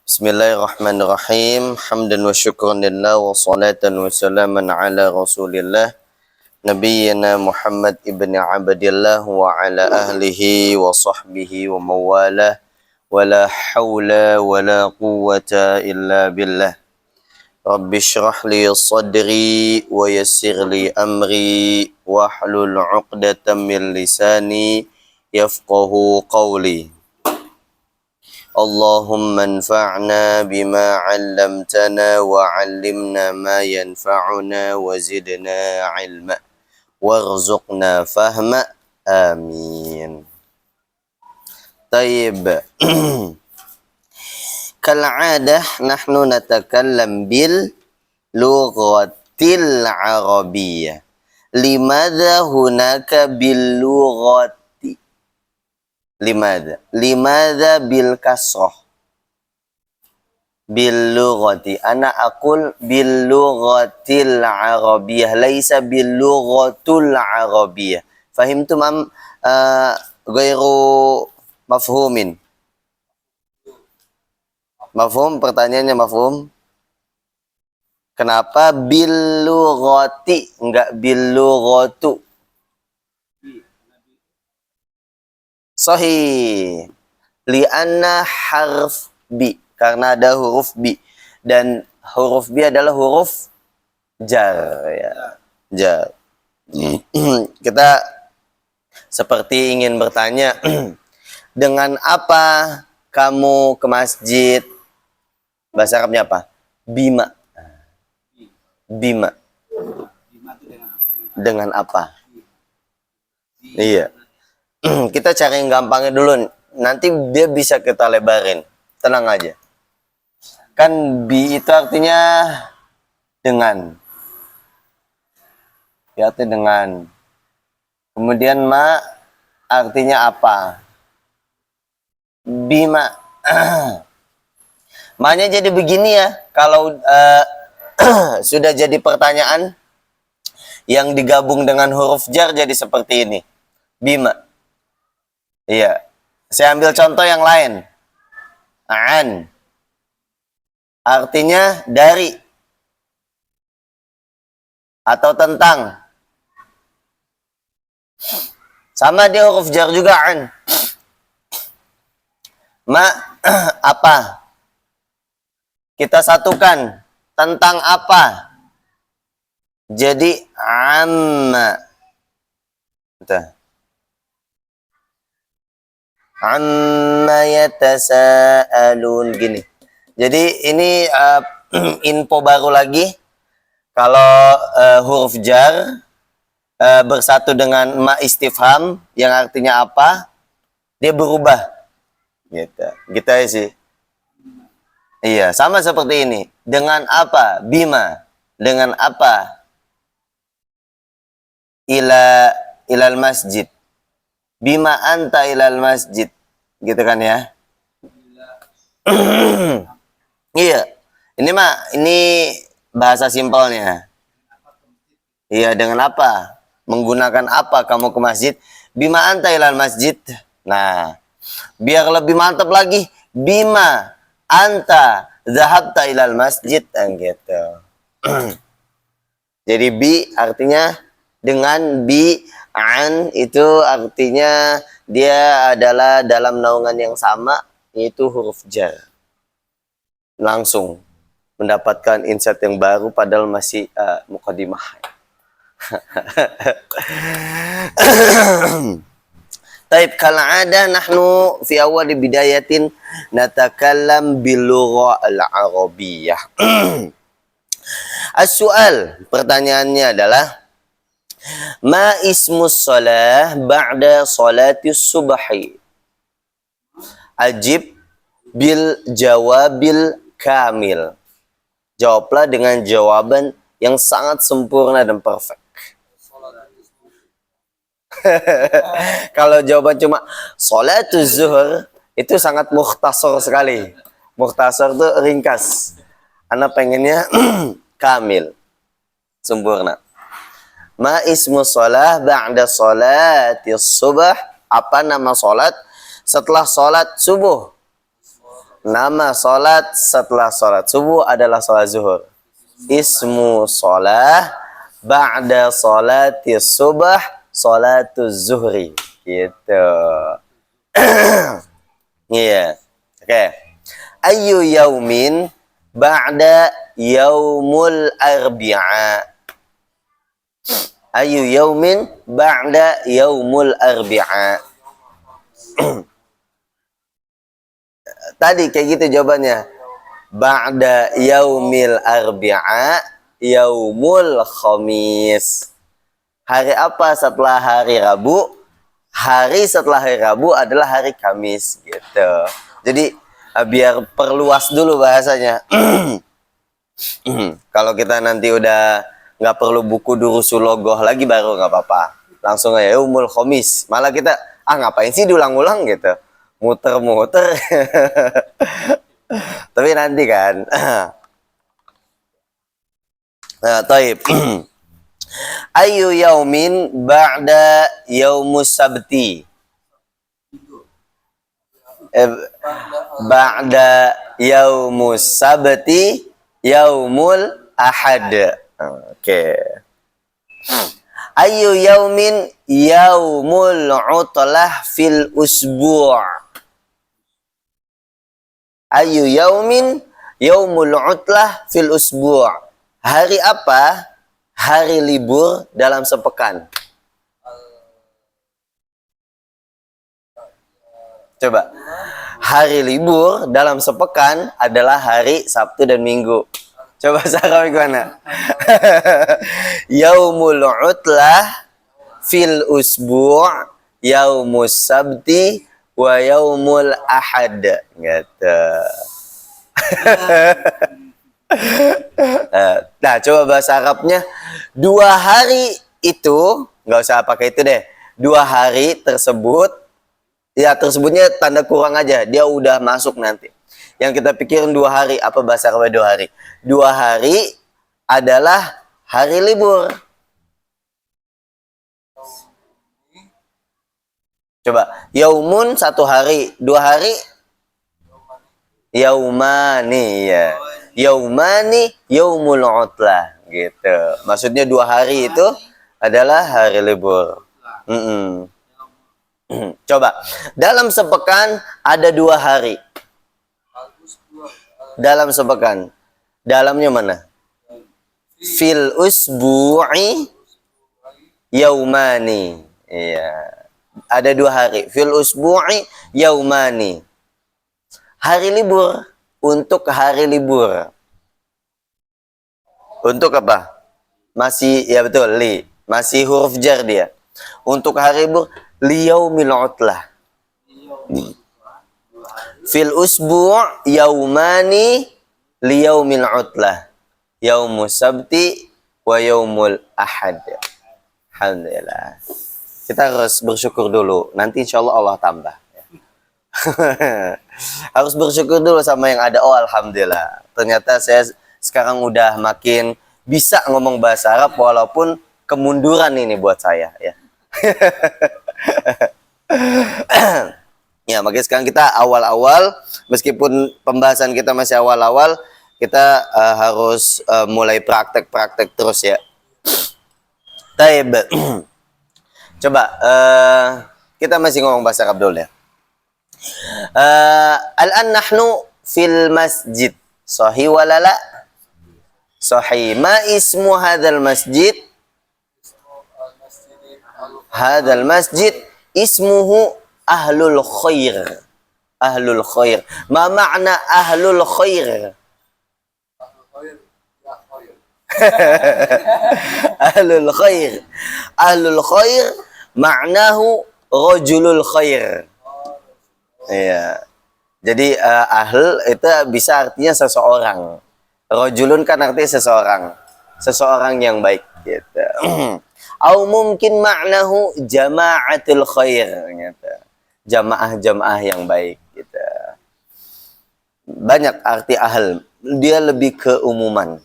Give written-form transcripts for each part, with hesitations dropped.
Bismillahirrahmanirrahim. Hamdan wa syukran lillah wa salatan wa salaman ala Rasulillah nabiyyina Muhammad ibn Abdillah wa ala ahlihi wa sahbihi wa mawalah wa la hawla wa la quwwata illa billah. Rabbi shrah li sadri wa yassir li amri wa hlul 'uqdatam min lisani yafqahu qawli. Allahumma anfa'na bima 'allamtana wa 'allimna ma yanfa'una wa zidna 'ilma warzuqna fahma. Amin. Taib. Kal'adah nahnu natakallam bil lughatil arabiyyah. Limadha hunaka bil lughati? Limadha bil kasrah? Bil lughati. Ana aqul bil lughatil arabiyyah, laisa bil lughatul arabiyyah. Fahimtum am ghairu mafhumin? Mafhum? Pertanyaannya mafhum? Kenapa bil lughati enggak bil lughatu? Sahih. Li'anna harf bi, karena ada huruf bi, dan huruf bi adalah huruf jar, ya. Jar. Kita seperti ingin bertanya, dengan apa kamu ke masjid? Bahasa Arabnya apa? Bima. Bima. Dengan apa? Iya. Kita cari yang gampangnya dulu. Nanti dia bisa kita lebarin. Tenang aja. Kan bi itu artinya dengan. Ya, artinya dengan. Kemudian ma artinya apa? Bima. Ma-nya jadi begini ya. Kalau sudah jadi pertanyaan yang digabung dengan huruf jar jadi seperti ini. Bima. Iya. Saya ambil contoh yang lain. An. Artinya dari. Atau tentang. Sama dia huruf jar juga an. Ma, apa? Kita satukan. Tentang apa? Jadi amma. Betul. Amma yatasaalun, gini. Jadi ini info baru lagi. Kalau huruf jar bersatu dengan ma istifham yang artinya apa, dia berubah. Gitu. Gitu aja sih. Iya, sama seperti ini. Dengan apa? Bima. Dengan apa? Ilal masjid. Bima anta ilal masjid. Gitu kan ya? Iya. Ini bahasa simpelnya. Iya, dengan apa? Menggunakan apa kamu ke masjid? Bima anta ilal masjid. Nah, biar lebih mantap lagi, bima anta zahabta ilal masjid, gitu. Jadi bi artinya dengan, bi an itu artinya dia adalah dalam naungan yang sama, yaitu huruf jar. Langsung mendapatkan insight yang baru padahal masih muqaddimah. Taib, kal'ada nahnu fi awal bidayatin natakallam bil lugha al-arabiyyah. As-su'al, pertanyaannya adalah ma ismus shalah ba'da salatis subhi? Ajib bil jawabil kamil. Jawablah dengan jawaban yang sangat sempurna dan perfect. Kalau jawaban cuma salatuz zuhur, itu sangat mukhtasar sekali. Mukhtasar itu ringkas. Ana pengennya kamil, sempurna. Ma ismu shalah ba'da salati subh? Apa nama salat setelah salat subuh? Nama salat setelah salat subuh adalah salat zuhur. Ismu salah ba'da salati subah salatuz zuhri. Gitu. Iya. Oke. Ayu yaumin ba'da yaumul arbi'a. Ayu yaumin ba'da yaumul arbi'a. Tadi kayak gitu jawabannya. Ba'da yaumil arbi'a yaumul khamis. Hari apa setelah hari Rabu? Hari setelah hari Rabu adalah hari Kamis gitu. Jadi biar perluas dulu bahasanya. Kalau kita nanti udah nggak perlu buku durusulogoh lagi baru nggak apa-apa. Langsung aja yaumul khamis. Malah kita ngapain sih diulang-ulang gitu. Muter-muter. Tapi nanti kan. Nah, taib. Ayu yaumin ba'da yaumus sabti. Ba'da yaumus sabti yaumul ahad. Oke. Ayu yaumin yaumul utlah fil usbu'. Ayu yaumin yaumul utlah fil usbu'. Hari apa? Hari libur dalam sepekan. Coba. Hari libur dalam sepekan adalah hari Sabtu dan Minggu. Coba Sarah gimana? Yaumul utlah fil usbu' yaumus sabti wa yaumul ahad. Gitu. Nah, coba bahasa Arabnya. 2 hari itu, nggak usah pakai itu deh. 2 hari tersebut, ya tersebutnya tanda kurang aja. Dia udah masuk nanti. Yang kita pikirin 2 hari, apa bahasa Arabnya 2 hari? 2 hari adalah hari libur. Coba, yaumun 1 hari, 2 hari yaumani ya. Yaumani yaumul utlah gitu. Maksudnya 2 hari itu adalah hari libur. Coba, dalam sepekan ada 2 hari. Dalam sepekan. Dalamnya mana? Fil usbu'i yaumani. Iya. Ada 2 hari. Fil usbu'i yaumani. Hari libur. Untuk hari libur. Untuk apa? Masih, ya betul, li. Masih huruf jar dia. Untuk hari libur, liyaumil utlah. Fil usbu' yaumani liyaumil utlah. Yaumus sabti wa yaumul ahad. Alhamdulillah. Kita harus bersyukur dulu. Nanti insya Allah Allah tambah. Harus bersyukur dulu sama yang ada. Oh alhamdulillah. Ternyata saya sekarang udah makin bisa ngomong bahasa Arab walaupun kemunduran ini buat saya ya. Ya, makanya sekarang kita awal-awal, meskipun pembahasan kita masih awal-awal, kita harus mulai praktek-praktek terus ya. Taib. Coba kita masih ngomong bahasa Arab dulu ya. Al-an nahnu fil masjid. Sahih wala la? Sahih. Ma ismu hadzal masjid? Hadzal masjid ismuhu ahlul khair. Ahlul khair. Ma ma'na ahlul khair? Ahlul khair. Ahlul khair ma'nahu rajulul khair. Iya. Jadi ahl itu bisa artinya seseorang. Rajulun kan artinya seseorang. Seseorang yang baik gitu. Au mungkin ma'nahu jama'atul khair gitu. Jamaah-jamaah yang baik gitu. Banyak arti ahl. Dia lebih keumuman.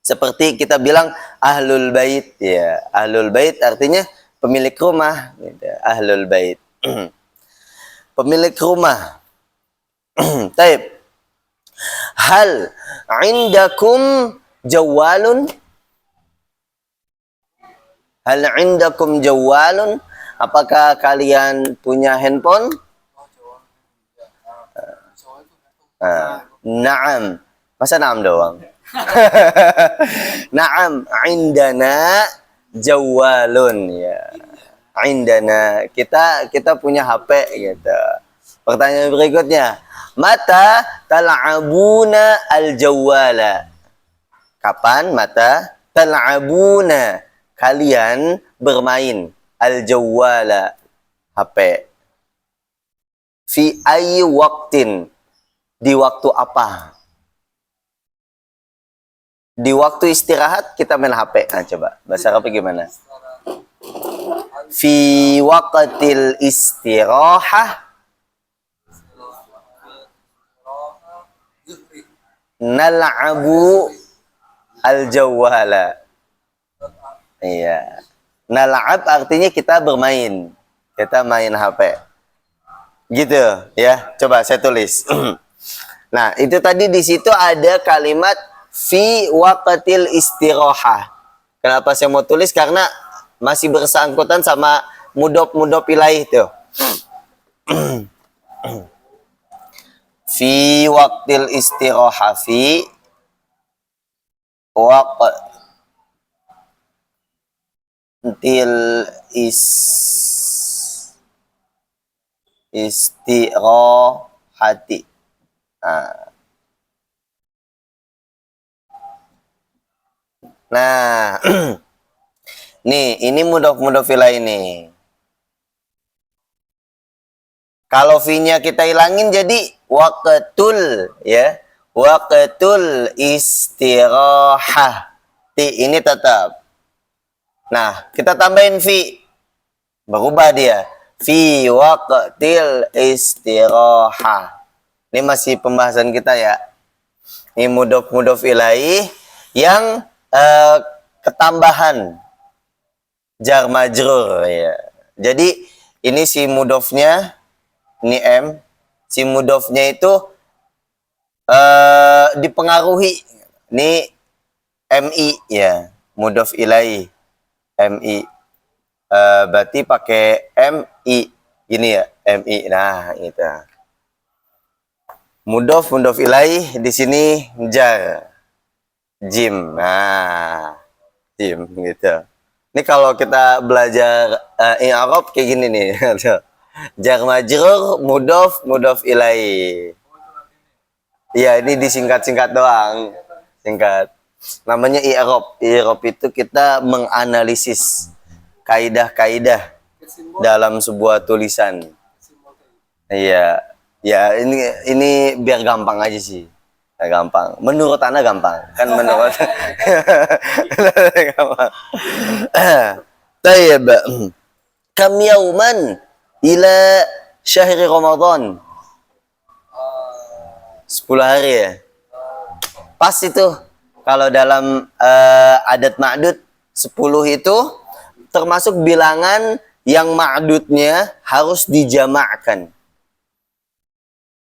Seperti kita bilang ahlul bait ya. Ahlul bait artinya pemilik rumah gitu. Ahlul bait. Pemilik rumah. Taib. Hal indakum jawalun? Hal indakum jawalun? Apakah kalian punya handphone? Naam. Masa naam doang? Naam, indana jawalun ya. Indana, kita punya HP gitu. Pertanyaan berikutnya, mata tal'abuna al-jawwala? Kapan mata tal'abuna kalian bermain al-jawwala HP? Fi ayyi waqtin? Di waktu apa? Di waktu istirahat kita main HP. Nah, coba bahasa Arab gimana? Fi waqtil istirahah nal'abu al-jawwala. Iya. Nal'ab artinya kita bermain. Kita main HP. Gitu ya. Coba saya tulis. Nah, itu tadi di situ ada kalimat fi waqtil istirahah. Kenapa saya mau tulis? Karena masih bersangkutan sama mudhof ilaih itu. Fi waqtil istirahah, fi waqtil istirahati. Nah, nih, ini mudhof ilaih ini. Kalau fi-nya kita hilangin jadi waqtul ya. Waqtul istirahah. Ini tetap. Nah, kita tambahin fi. Berubah dia. Fi waqtil istirahah. Ini masih pembahasan kita ya. Ini mudhof ilaih yang ketambahan jar majrur ya. Jadi ini si mudhofnya, ini M, si mudhofnya itu dipengaruhi ini MI ya, mudhof ilaih MI. Berarti pakai MI gini ya, MI. Nah, itu. Mudhof ilaih di sini jar. Jim. Nah, jim gitu. Ini kalau kita belajar i'rab kayak gini nih. Jar majrur, mudhof ilaih. Iya, ini disingkat-singkat doang. Singkat. Namanya i'rab. I'rab itu kita menganalisis kaidah-kaidah dalam sebuah tulisan. Iya. Ya, ini biar gampang aja sih. Gampang. Menurut Anda gampang. Kan menurut gampang. Tayyib. Kam yauman ila syahri Ramadan? 10 hari ya. Pas itu. Kalau dalam adat ma'dud 10 itu termasuk bilangan yang ma'dudnya harus dijamakkan.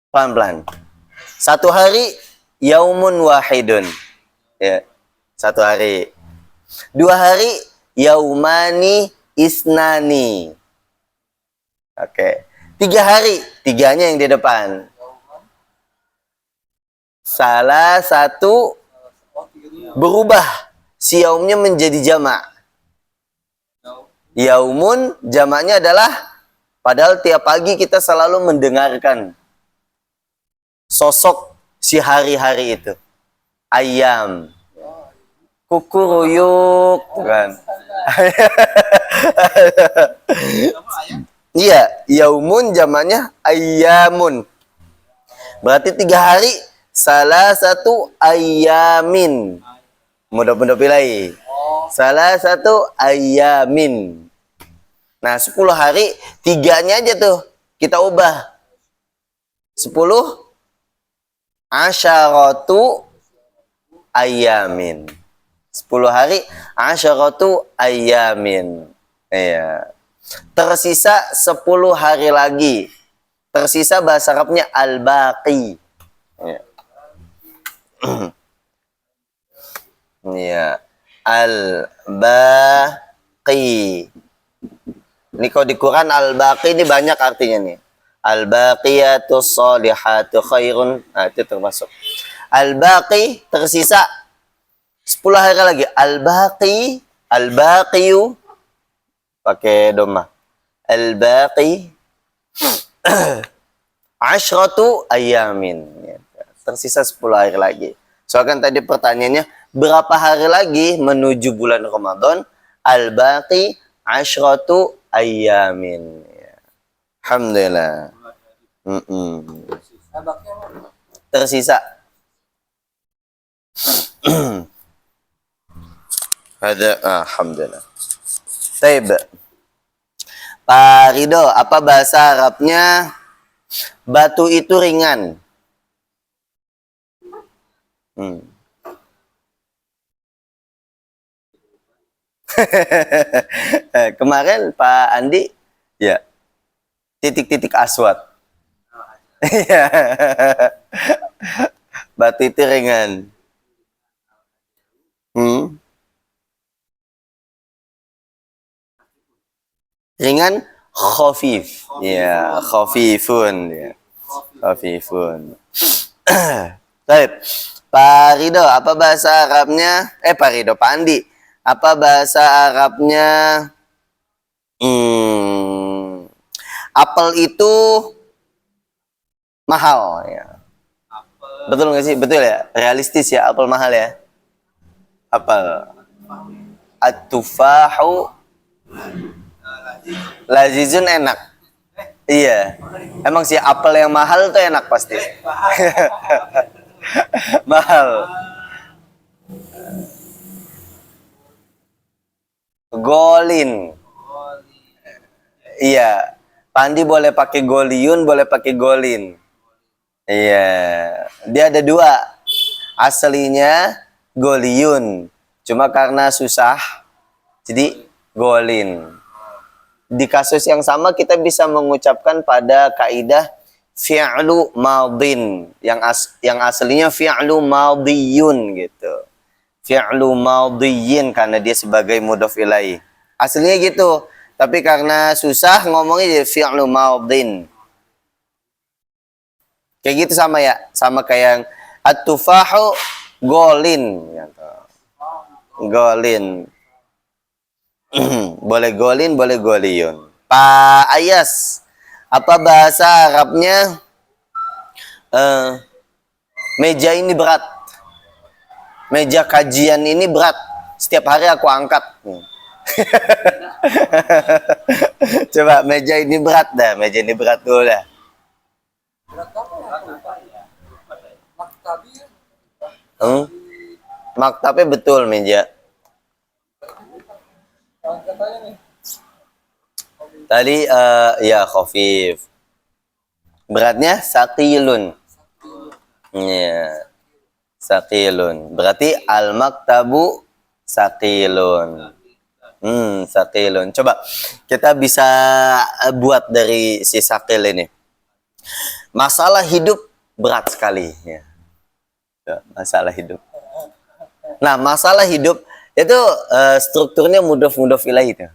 Pelan-pelan. 1 hari yaumun wahidun. Ya, 1 hari. 2 hari yaumani isnani. Oke. 3 hari, 3-nya yang di depan. Salah satu berubah. Si yaumnya menjadi jamak. Yaumun jamaknya adalah, padahal tiap pagi kita selalu mendengarkan sosok si hari-hari itu. Ayam. Kukuruyuk kan. Iya, yaumun zamannya ayamun. Berarti 3 hari, salah satu ayamin. Mudah-mudahan pilih. Salah satu ayamin. Nah, 10 hari, 3-nya aja tuh kita ubah. 10 asyaratu ayamin. 10 hari asyaratu ayamin. Iya. Tersisa 10 hari lagi. Tersisa bahasa Arabnya al-baqi. Ya. Al-baqi. Ini kalau di Quran al-baqi ini banyak artinya nih. Al-baqiyatus sholihatu khairun. Nah, itu termasuk. Al-baqi tersisa 10 hari lagi. Al-baqi, al-baqiyu pakai doma. Al-baqi asyratu ayamin. Tersisa 10 hari lagi. Soalnya tadi pertanyaannya, berapa hari lagi menuju bulan Ramadan? Al-baqi asyratu ayamin. Alhamdulillah. Tersisa. Ada, alhamdulillah. Taib. Pak Rido, apa bahasa Arabnya batu itu ringan? Kemarin Pak Andi, ya, titik-titik aswad. Batu itu ringan. Ringan, khafif. Ya, khafifun. Ya. Khafifun. Baik. Pak Rido, apa bahasa Arabnya? Pak Rido, Pak Andi. Apa bahasa Arabnya? Apel itu mahal. Ya. Betul nggak sih? Betul ya? Realistis ya, apel mahal ya? Apel. At-tufahu lazizun enak. Iya. Emang sih apel yang mahal tuh enak pasti. Mahal. Golin. Iya. Pandi boleh pakai goliyun, boleh pakai golin. Iya. Dia ada 2. Aslinya goliyun. Cuma karena susah, jadi golin. Di kasus yang sama kita bisa mengucapkan pada kaidah fi'lu madin yang aslinya fi'lu madiyun gitu. Fi'lu madiyin karena dia sebagai mudhof ilaih. Aslinya gitu. Tapi karena susah ngomongnya jadi fi'lu madin. Kayak gitu sama ya, sama kayak at-tufahu golin gitu. Golin. Boleh golin, boleh goliyun. Pak Ayas, apa bahasa Arabnya meja ini berat? Meja kajian ini berat. Setiap hari aku angkat. Coba meja ini berat dah. Meja ini berat dulu dah. Maktabnya betul meja. Tadi ya khafif. Beratnya saqilun. Ya. Saqilun. Berarti al-maktabu saqilun. Saqilun. Coba kita bisa buat dari si saqil ini. Masalah hidup berat sekali ya. Masalah hidup. Nah, masalah hidup itu strukturnya mudhof ilaih itu.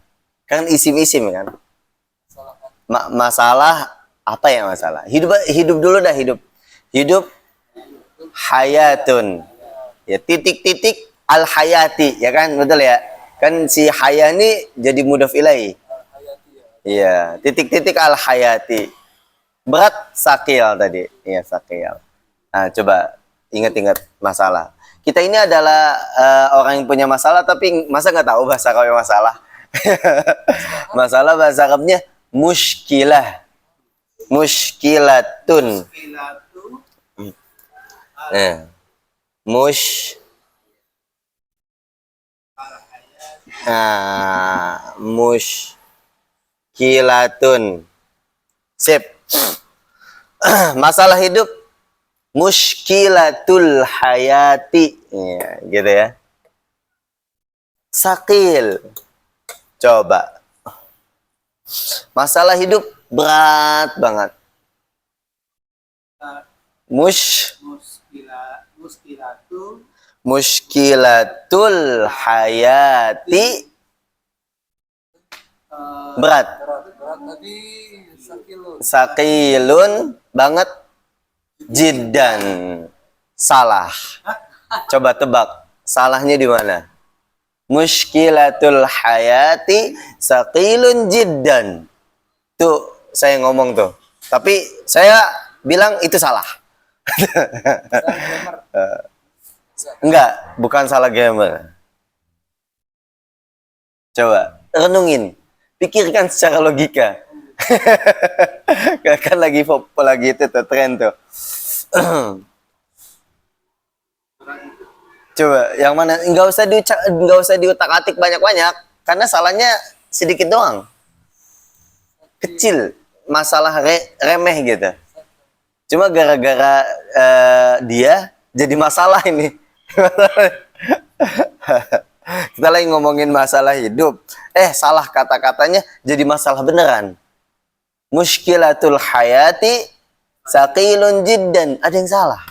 Kan isim-isim kan. Masalah apa ya masalah? Hidup dulu dah hidup. Hidup hayatun. Ya titik-titik al hayati ya kan, betul ya? Kan si haya ini jadi mudhof ilaih. Iya, titik-titik al hayati. Berat sakil tadi. Iya, sakil. Nah, coba ingat-ingat masalah. Kita ini adalah orang yang punya masalah, tapi masa nggak tahu bahasa Arabnya masalah? Masalah bahasa Arabnya muskilah. Muskilatun. Muskilatun. Sip. Masalah hidup muskilatul hayati ya, gitu ya. Sakil. Coba. Masalah hidup berat banget. Muskilatul hayati. Berat. Sakilun banget. Jiddan. Salah. Coba tebak. Salahnya di mana? Muskilatul hayati sakilun jiddan. Tuh saya ngomong tuh. Tapi saya bilang itu salah. Enggak, bukan salah gamer. Coba renungin, pikirkan secara logika. Kan lagi itu tuh tren tuh. Coba yang mana? Enggak usah diutak-atik banyak-banyak, karena salahnya sedikit doang, kecil, masalah remeh gitu. Cuma gara-gara dia jadi masalah ini. Kita lagi ngomongin masalah hidup, salah kata-katanya jadi masalah beneran. Muskilatul hayati sakilun jiddan. Ada yang salah.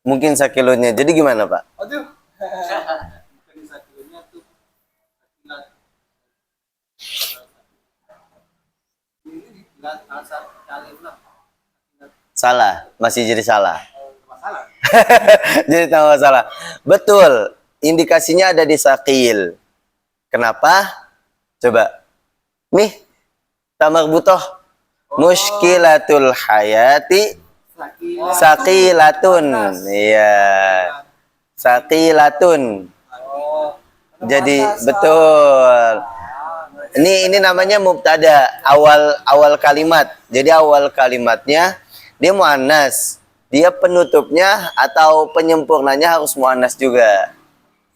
Mungkin sakilunnya. Jadi gimana, Pak? Salah, masih jadi salah. Jadi tambah masalah. Betul, indikasinya ada di sakil. Kenapa? Coba. Nih, tamar butoh. Muskilatul hayati sakilatun. Iya. Sakilatun. Jadi betul. Ini namanya mubtada, awal kalimat. Jadi awal kalimatnya dia muannas. Dia penutupnya atau penyempurnanya harus muannas juga.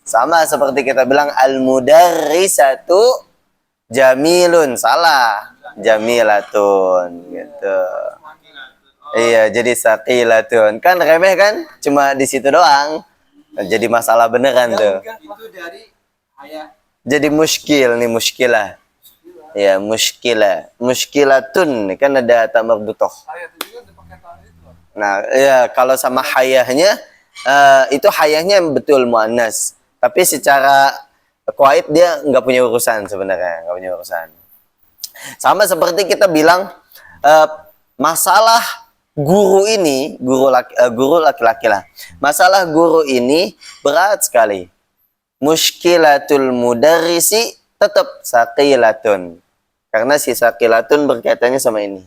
Sama seperti kita bilang al-mudarrisatu jamilun, salah. Jamilatun gitu. Iya, jadi saqilatun. Kan remeh kan? Cuma di situ doang. Jadi masalah beneran tuh. Itu dari ayat. Jadi muskil nih, muskilah. Ya, muskilah. Muskilatun kan ada tamar butoh. Nah, ya kalau sama hayahnya itu hayahnya betul muannas. Tapi secara qaid dia nggak punya urusan sebenarnya, nggak punya urusan. Sama seperti kita bilang masalah guru ini, guru laki-laki lah. Masalah guru ini berat sekali. Muskilatul mudarrisi tetap saqilatun. Karena si saqilatun berkaitannya sama ini.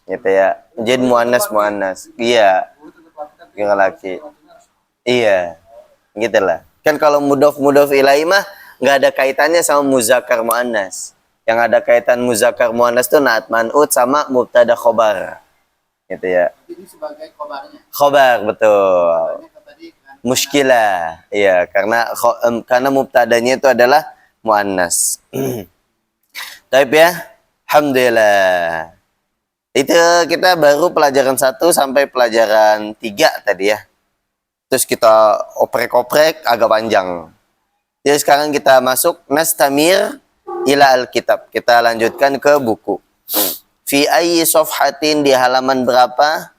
Gitu ya. Jadi muannas. Iya. Laki. Iya. Gitulah. Kan kalau mudhof ilaihi mah nggak ada kaitannya sama muzakkar muannas. Yang ada kaitan muzakkar muannas tuh naat man'ut sama mubtada khobar. Gitu ya. Ini sebagai khobarnya. Khobar, betul. Muskilah. Iya, karena mubtadanya itu adalah muannas. Taib ya. Alhamdulillah. Itu kita baru pelajaran 1 sampai pelajaran 3 tadi ya. Terus kita oprek-oprek agak panjang. Jadi sekarang kita masuk nastamir ila alkitab. Kita lanjutkan ke buku. Fi ayyi safhatin, di halaman berapa?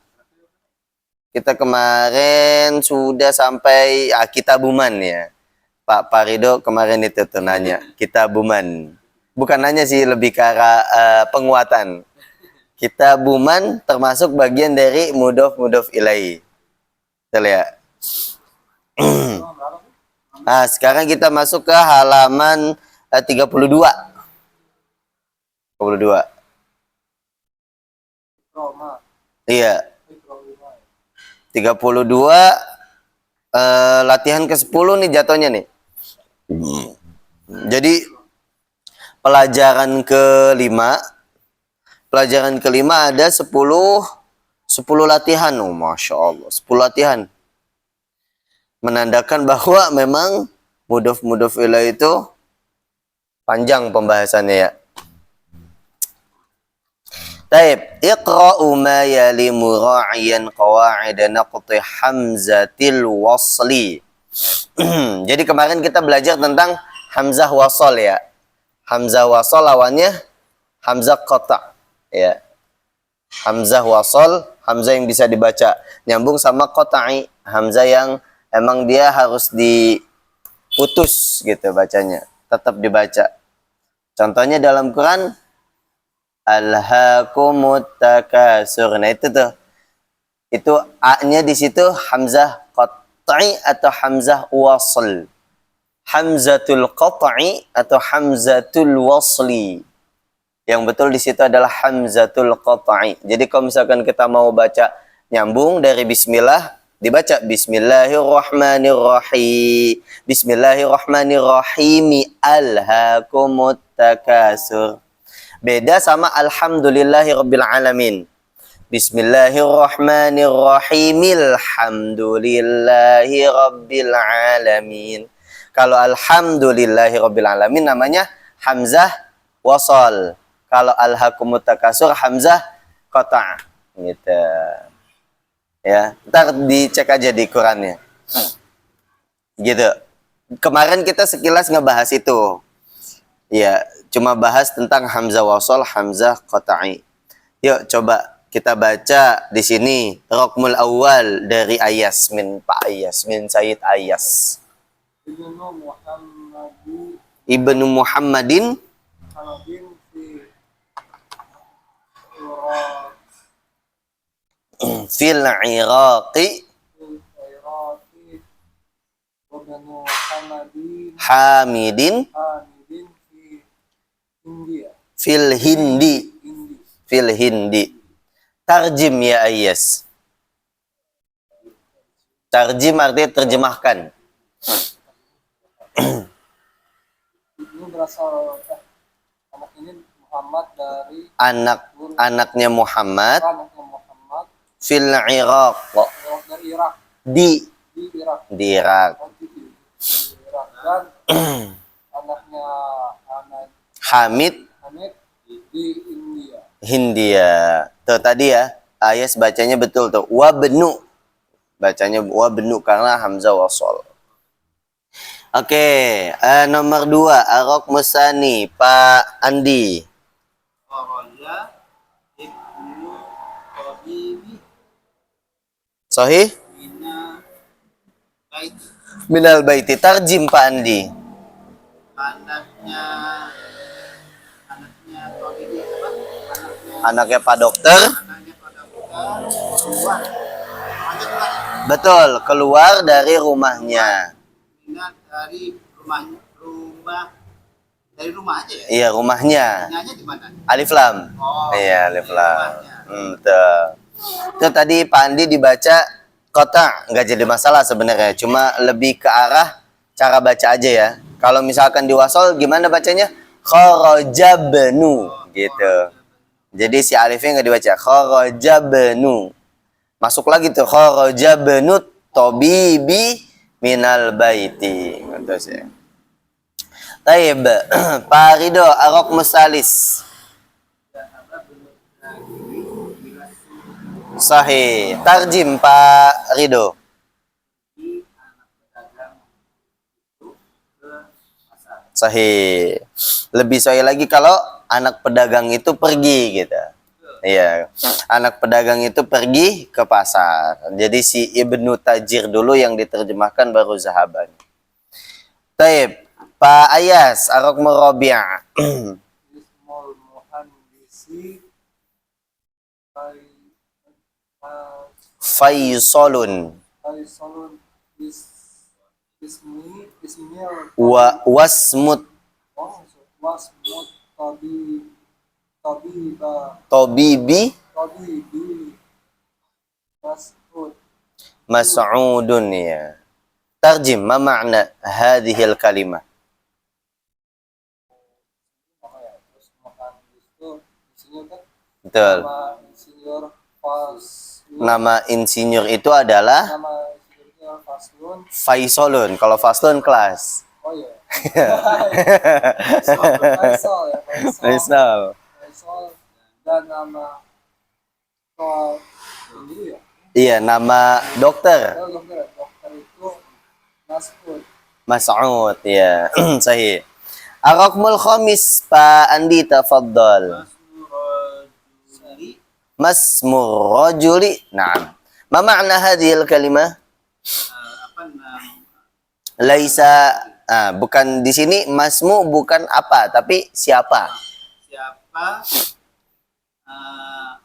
Kita kemarin sudah sampai kitabuman ya. Pak Parido kemarin itu tuh nanya. Kitabuman. Bukan nanya sih, lebih ke arah penguatan. Kitabuman termasuk bagian dari mudhof ilaihi. Kita lihat. Nah, sekarang kita masuk ke halaman 32. 32. Iya. 32 latihan ke-10 nih jatuhnya nih. Jadi pelajaran kelima ada 10 latihan. Oh, Masya Allah, 10 latihan. Menandakan bahwa memang mudhof ilaihi itu panjang pembahasannya ya. Taib, iqra'u ma yali mura'iyan qawa'ida naqti hamzatil wasli. Jadi kemarin kita belajar tentang hamzah wasal ya. Hamzah wasal lawannya hamzah qata' ya. Hamzah wasol, hamzah yang bisa dibaca nyambung, sama qata'i, hamzah yang emang dia harus diputus gitu bacanya, tetap dibaca. Contohnya dalam Quran, alhaakumut takasur. Nah itu tuh. Itu a-nya di situ hamzah qat'i atau hamzah wasl. Hamzatul qat'i atau hamzatul wasli. Yang betul di situ adalah hamzatul qat'i. Jadi kalau misalkan kita mau baca nyambung dari bismillah, dibaca bismillahirrahmanirrahim. Bismillahirrahmanirrahim. Alhaakumut takasur. Beda sama alhamdulillahirabbil alamin. Bismillahirrahmanirrahim. Alhamdulillahirabbil alamin. Kalau alhamdulillahirabbil alamin namanya hamzah wasal. Kalau alhaakumut takasur hamzah qata'. Gitu. Ya, ntar dicek aja di Qurannya. Gitu. Kemarin kita sekilas ngebahas itu. Ya, cuma bahas tentang hamzah wasal, hamzah qata'i. Yuk coba kita baca di sini rokmul awal dari Ayas min Pak Ayas min Sayyid Ayas. Ibnu Muhammadin fil Iraqi Hamidin fil Hindi. Fil Hindi. Tarjim ya Ayas. Tarjim artinya terjemahkan. Ini berasal anak ini Muhammad dari Anaknya Muhammad anaknya Muhammad fil Iraq. dari Irak, Di Irak. Irak. Di Irak. Dan anaknya Hamid Hamid di India. Hindia. Tuh tadi ya, Ayas bacanya betul tuh. Wabnu. Bacanya wabnu karena hamzah wasol. Oke, nomor 2, Arok Musani, Pak Andi. Kharaja ibnu Tabibi Sahih? mina bait. Minal baiti. Tarjim Pak Andi. Anaknya Tabibi apa? Anaknya Pak Dokter. Anaknya pada buka keluar. Betul, keluar dari rumahnya. Mina dari rumah dari rumah aja ya. Iya, rumahnya. Nanya di mana? Alif lam. Oh, Iya, alif lam. rumahnya. Betul. Itu tadi Pak Andi dibaca kota, nggak jadi masalah sebenarnya. Cuma lebih ke arah cara baca aja ya. Kalau misalkan di wasol gimana bacanya? Kharajabnu gitu. Jadi si alifnya nggak dibaca. Kharajabnu. Masuk lagi tuh kharajabnu tabibi minal baiti. Gitu sih. Taib, Pak Ridho, Arok Musalis. Sahih. Tarjim Pak Ridho. Sahih. Lebih sahih lagi kalau anak pedagang itu pergi gitu. Iya. Anak pedagang itu pergi ke pasar. Jadi si Ibnu Tajir dulu yang diterjemahkan baru Zahaban. Taib. Pak Ayas, Arok Murabi'ah. Ismul muhandisi Faisalun. Faisalun ismi Wasmut wasmut Tobibi tabibi Mas'ud. Mas'udun ya. Tarjim, ma makna hadhil kalimah? Terus muhandis itu insinyur kan? Betul. Nama insinyur Faslun. Nama insinyur itu adalah Nama insinyurnya Faslun. Faisalun. Kalau Faslun kelas. Oh iya. Faisal ya. Faisal. Faisal. Dan nama ini ya. Iya, nama dokter. Dokter itu Mas'ud. Mas'ud ya. Sahih. Ar-Raqmul Khamis, Pak Andi tafaddal. Masmur rajuli. Naam. Ma ma'na hadhil kalimah? Laisa, bukan di sini masmu bukan apa, tapi siapa? Siapa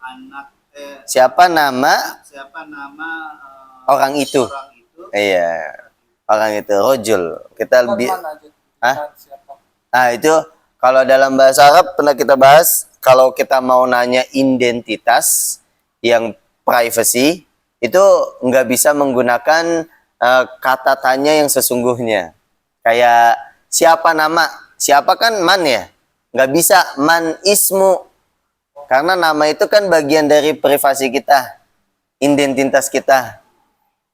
anak Siapa nama siapa nama orang itu? orang itu? Iya. Orang itu rajul. Kita lebih Hah? Itu kalau dalam bahasa Arab pernah kita bahas, kalau kita mau nanya identitas yang privacy itu nggak bisa menggunakan kata tanya yang sesungguhnya. Kayak siapa nama? Siapa kan man ya? Nggak bisa man ismu. Karena nama itu kan bagian dari privasi kita. Identitas kita.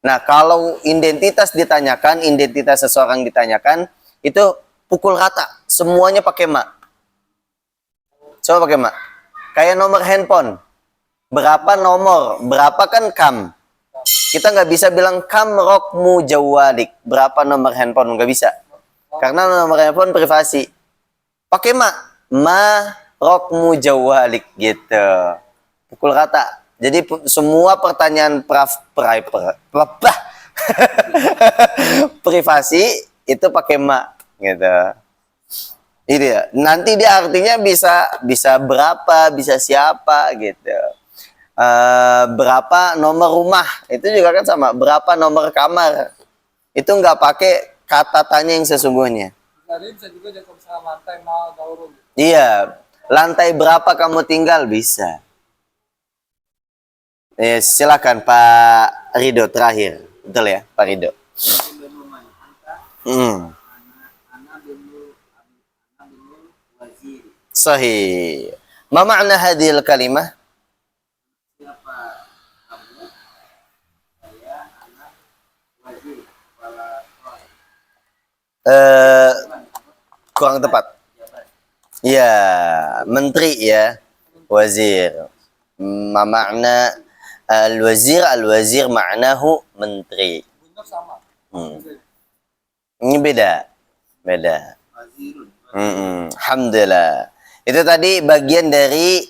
Nah, kalau identitas ditanyakan, identitas seseorang ditanyakan, itu pukul rata. Semuanya pakai ma. Coba pakai ma. Kayak nomor handphone. Berapa nomor? Berapa kan kam. Kita nggak bisa bilang kam rokmu jawalik. Berapa nomor handphone? Nggak bisa. Karena nomor handphone privasi. Pakai ma. Ma rokmu jawalik gitu. Pukul rata. Jadi semua pertanyaan privasi itu pakai ma gitu. Itu ya. Nanti dia artinya bisa berapa, bisa siapa gitu. Berapa nomor rumah itu juga kan sama. Berapa nomor kamar itu nggak pakai kata tanya yang sesungguhnya. Jadi bisa juga jadi misalnya lantai mal daurun. Iya, lantai berapa kamu tinggal bisa. Silakan Pak Rido terakhir, betul ya Pak Rido. Sahih. Ma makna hadhil kalimah? Siapa kamu? Saya anak wazir kepala Kurang tepat. Ya, menteri ya, wazir. Ma makna al-wazir? Al-wazir ma'nahu menteri. Benar sama. Ini beda. wazirun. Alhamdulillah. Itu tadi bagian dari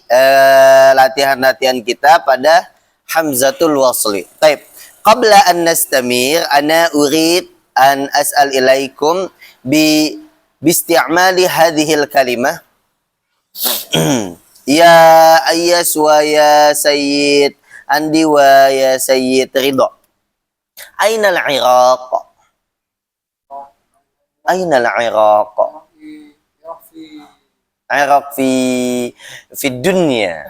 latihan-latihan kita pada hamzatul wasli. Taib. Qabla an nastamir, ana urid an as'al ilaikum biisti'mali hadhil kalimah. Ya Ayyas wa ya Sayyid Andi wa ya Sayyid Ridho. Aina al-Iraq? Aina al-Iraq? Iraq fi dunya.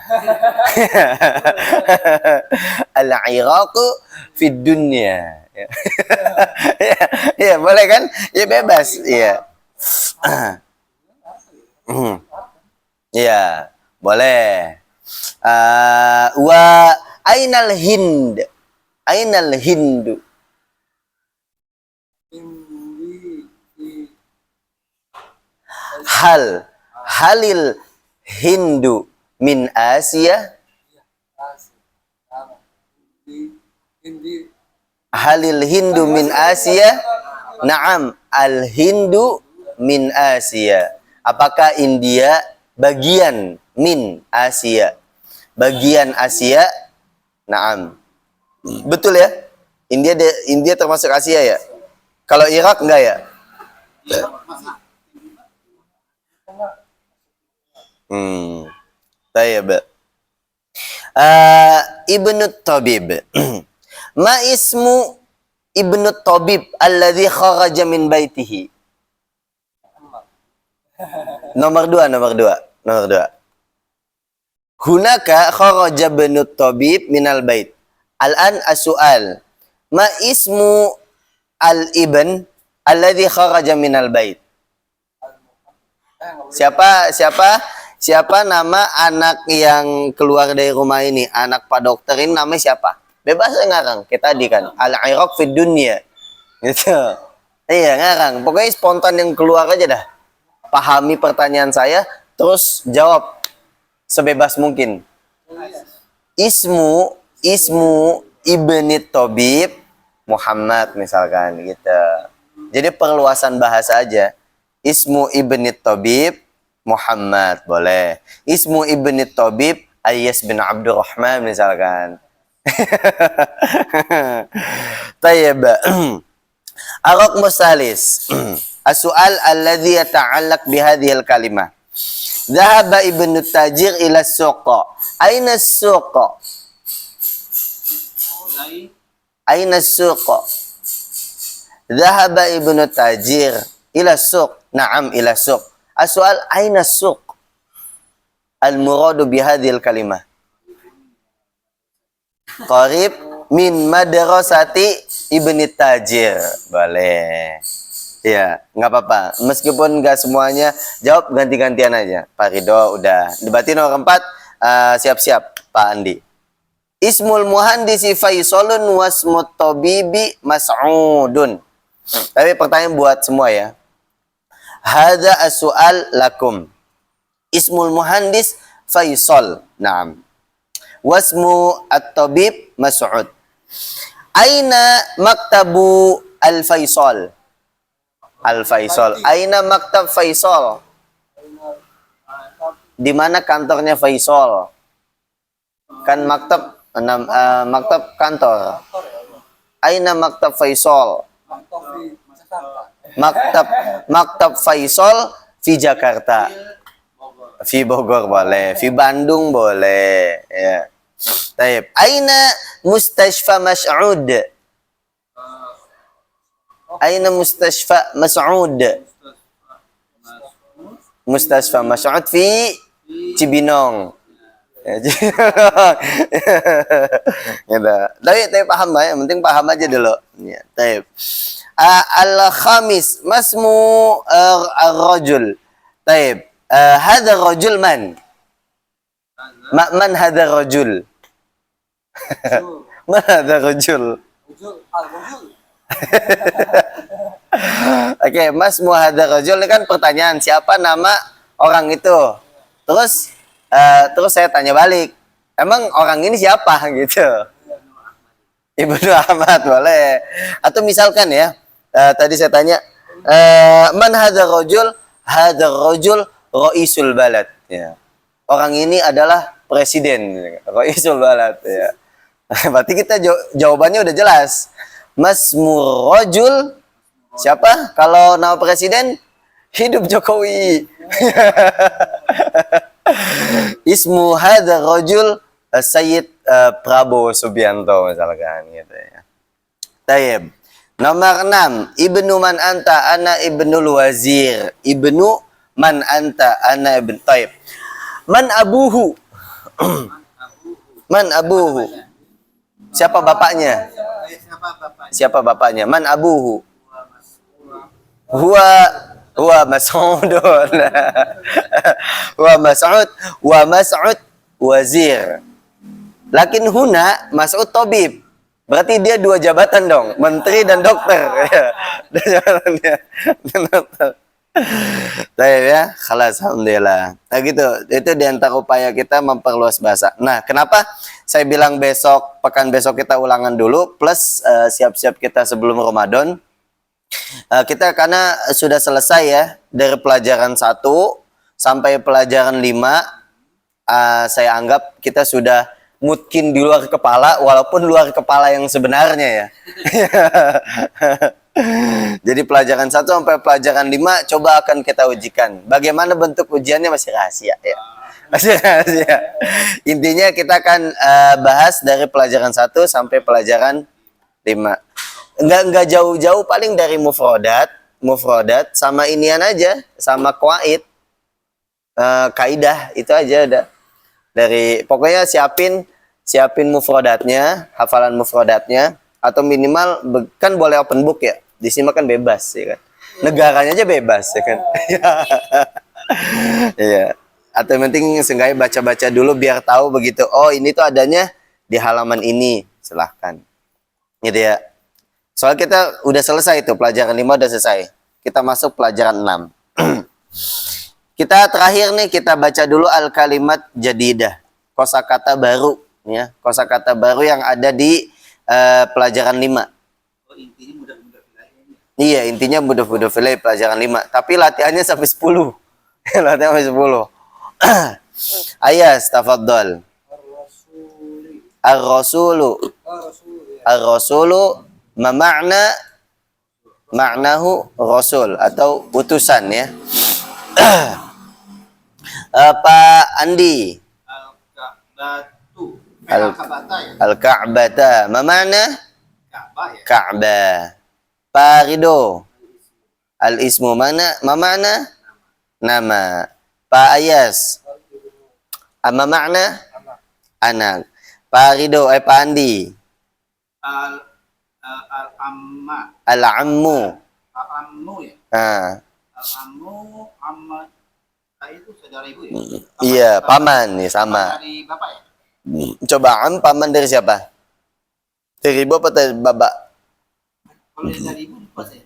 Al-Iraq fi dunya. Ya, boleh kan? Ya bebas, ya. Ya, boleh. Wa ainal Hind? Ainal Hindu? Halil Hindu min Asia? Halil Hindu min Asia? Naam, al-Hindu min Asia. Apakah India bagian min Asia? Bagian Asia? Naam. Betul ya? India termasuk Asia ya? Kalau Irak enggak ya? Tayyib. Ibnu Tabib. Ma ismu Ibnu Tabib alladhi kharaja min baitihi? Nomor dua. Hunaka kharaja Ibnu Tabib minal bait. Al-an as-su'al. Ma ismu al-ibn alladhi kharaja minal bait? Siapa nama anak yang keluar dari rumah ini? Anak Pak Dokter ini namanya siapa? Bebas ngarang. Kita tadi kan al-Iraq fid dunya. Gitu. Iya, ngarang. Pokoknya spontan yang keluar aja dah. Pahami pertanyaan saya, terus jawab sebebas mungkin. Ismu Ibni Tabib Muhammad misalkan gitu. Jadi perluasan bahasa aja. Ismu Ibni Tabib Muhammad boleh. Ismu Ibni Tabib Ayyas bin Abdurrahman misalkan. Tayyib. Ar-raqmu salis. As-su'al alladhi yata'allaq bihadhihi al-kalimah. Dhahaba ibnu tajir ila as-suq. Aina as-suq? Mulai Aina as-suq? Dhahaba ibnu tajir ila as-suq. Na'am ila as-suq. As-su'al aina as-suq? Al-muradu bihadhihi al-kalimah. Qarib min madrasati ibni tajir. Boleh. Ya, nggak apa-apa. Meskipun nggak semuanya jawab, ganti-gantian aja. Pak Ridho udah. Berarti nomor 4, siap-siap Pak Andi. Ismul muhandisi Faisalun wasmut tabibi Mas'udun. Tapi pertanyaan buat semua ya. Hadza as-su'al lakum. Ismul muhandis Faisal. Naam. Wasmu at-tabib Mas'ud. Aina maktabu al-Faisal? Al-Faisal. Aina maktab Faisal? Di mana kantornya Faisal? Kan maktab maktab kantor. Aina maktab Faisal? Mantap di Jakarta. Maktab Faisal di Jakarta. Fi Bogor boleh, fi Bandung boleh, ya. Taib. Aina Mustashfa Mas'ud? Aina Mustashfa Mas'ud? Mustashfa Mas'ud fi Cibinong. Ya, Cibinong. Gitu. Tapi paham ya, yang penting paham aja dulu. Ya, taib. Al-khamis masmu ar-rajul. Taib. Hadha rajul man? Man hadha rajul? Man hadha rajul? Ujul, al-ujul. Oke, Mas Muhadha rajul ini kan pertanyaan siapa nama orang itu. Terus saya tanya balik. Emang orang ini siapa gitu? Ibnu Ahmad boleh. Atau misalkan ya, tadi saya tanya man hadha rajul? Hadha rajul Raisul balad, ya. Orang ini adalah presiden, Raisul balad, ya. Berarti kita jawabannya udah jelas. Masmur rajul siapa? Kalau nama presiden hidup Jokowi. Ismu hadza rajul Sayyid Prabowo Subianto misalkan gitu ya. Tayyib. Nomor 6, Ibnu man anta ana ibnul wazir. Ibnu man anta ana ibn Taib. Man abuhu? Man abuhu? Siapa bapaknya? Siapa bapaknya? Man abuhu? Huwa Mas'udun. Huwa Mas'ud wa Mas'ud wazir. Lakin huna Mas'ud tabib. Berarti dia dua jabatan dong, menteri dan dokter. Dua jabatannya. Baik ya, khalas, alhamdulillah. Nah gitu, itu diantara upaya kita memperluas bahasa. Nah, kenapa saya bilang pekan besok kita ulangan dulu, plus siap-siap kita sebelum Ramadan. Kita karena sudah selesai ya, dari pelajaran 1 sampai pelajaran 5, saya anggap kita sudah mungkin di luar kepala, walaupun luar kepala yang sebenarnya ya. Jadi pelajaran 1 sampai pelajaran 5 coba akan kita ujikan. Bagaimana bentuk ujiannya masih rahasia ya. Masih rahasia. Intinya kita akan bahas dari pelajaran 1 sampai pelajaran 5. Enggak jauh-jauh, paling dari mufradat sama inian aja, sama qawaid. Kaidah itu aja udah. Dari pokoknya siapin mufradatnya, hafalan mufradatnya. Atau minimal kan boleh open book ya. Di sini kan bebas ya kan. Negaranya aja bebas ya kan. Iya. Atau yang penting seenggaknya baca-baca dulu biar tahu begitu. Oh, ini tuh adanya di halaman ini. Silahkan. Gitu ya. Soal kita udah selesai itu, pelajaran 5 udah selesai. Kita masuk pelajaran 6. Kita terakhir nih kita baca dulu al-kalimat jadidah. Kosakata baru ya. Kosakata baru yang ada di pelajaran 5. Oh, intinya mudah-mudah wilayahnya. Iya, intinya mudah-mudah wilayah pelajaran 5. Tapi latihannya sampai 10. Latihan sampai 10. Ayas, tafadhol. Ar-rasulu. Rasul ya. Ar-rasulu ma'nahu rasul atau utusan ya. Pak Andi. Al-Ka'batu. Al- Al-Ka'bata ya. Al-Ka'bata. Mana? Ka'bah ya. Ka'bah. Pak Rido. Al-ismu mana? Mana? Nama. Pak Ayas. Ama makna? Anak. Pak Rido, Pak Andi. Al-Amma. Al-ammu. Al-Ammu ya. Ah, Al-Ammu, Amma. Itu saudara ibu ya. iya, paman nih sama. Paman dari bapak ya. Coba paman dari siapa? Dari ibu apa dari bapak? Kalau dari ibu lupa saya.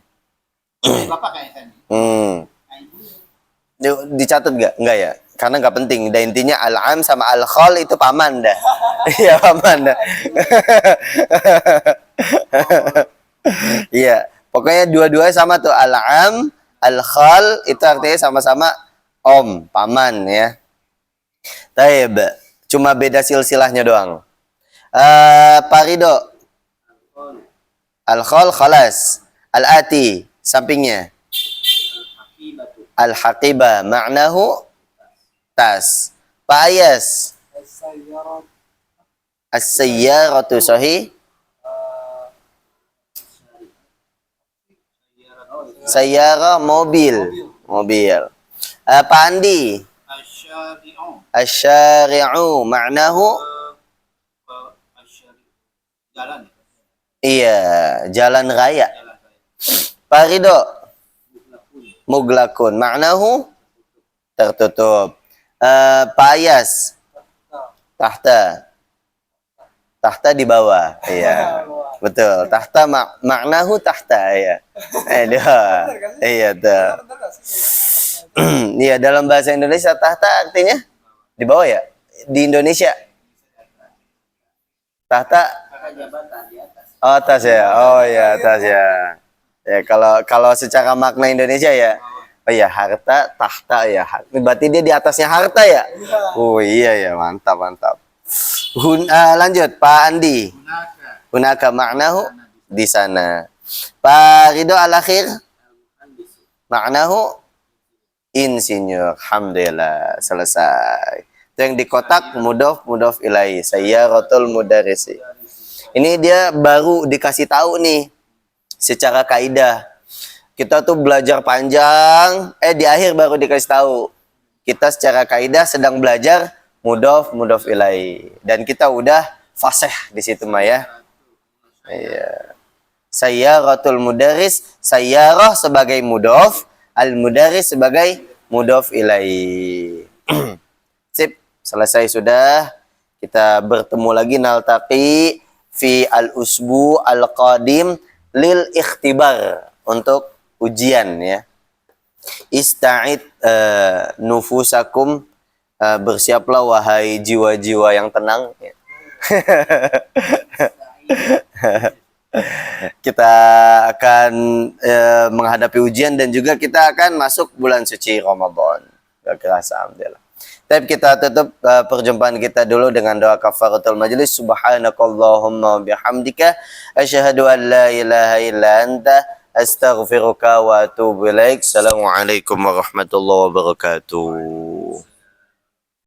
Dari bapak kayaknya kan. Nah, ibu Dicatat nggak? Nggak ya? Karena nggak penting. Dan intinya al-am sama al-khol itu paman dah. Iya, paman dah. Iya, pokoknya dua-duanya sama tuh. Al-am, al-khol itu artinya sama-sama om, paman ya. Taib, cuma beda silsilahnya doang. Pak Rido, al-khol khalas, al-ati sampingnya, Hakibatu. al-haqiba ma'nahu tas. Pak Ayas, As-sayyarat. as-sayyaratu sahih, sayyara mobil, mobil. Pak Andi, Asyari'u. asyari'u ma'nahu Asyari. Jalan ya. iya, jalan raya. Jalan raya. Pak Rido, Muglakun. muglakun ma'nahu tertutup. Pak Ayas, tahta. Tahta di bawah. Iya. Betul. Tahta maknahu tahta ya. Iya tuh. Iya, dalam bahasa Indonesia tahta artinya di bawah ya. Di Indonesia tahta Jabatan di atas. oh, atas ya. Oh ya, atas ya. Ya kalau secara makna Indonesia ya. Oh iya, harta tahta ya. Berarti dia di atasnya harta ya. Oh iya ya, mantap mantap. Lanjut Pak Andi. Hunaka. Hunaka maknahu di sana. Pak Ridho al-akhir maknahu insinyur. Alhamdulillah selesai. Itu yang di kotak mudhof ilaih. Sayyaratul mudarrisi. Ini dia baru dikasih tahu nih secara kaidah. Kita tuh belajar panjang, di akhir baru dikasih tahu. Kita secara kaidah sedang belajar mudhof ilaih, dan kita udah fasih di situ mah ya. Iya. Sayyaratul mudarris, sayyarah sebagai mudhof, al mudarris sebagai mudhof ilaih. Sip, selesai sudah. Kita bertemu lagi naltaqi fi al-usbu al-qadim lil ikhtibar, untuk ujian ya. Ista'id nufusakum, bersiaplah wahai jiwa-jiwa yang tenang. Kita akan menghadapi ujian dan juga kita akan masuk bulan suci Ramadan. Gak kerasa, alhamdulillah. Tapi kita tutup perjumpaan kita dulu dengan doa kafaratul majlis. Subhanakallahumma bihamdika asyhadu an la ilaha illa anta astaghfiruka wa atubu ilaik. Assalamualaikum warahmatullahi wabarakatuh.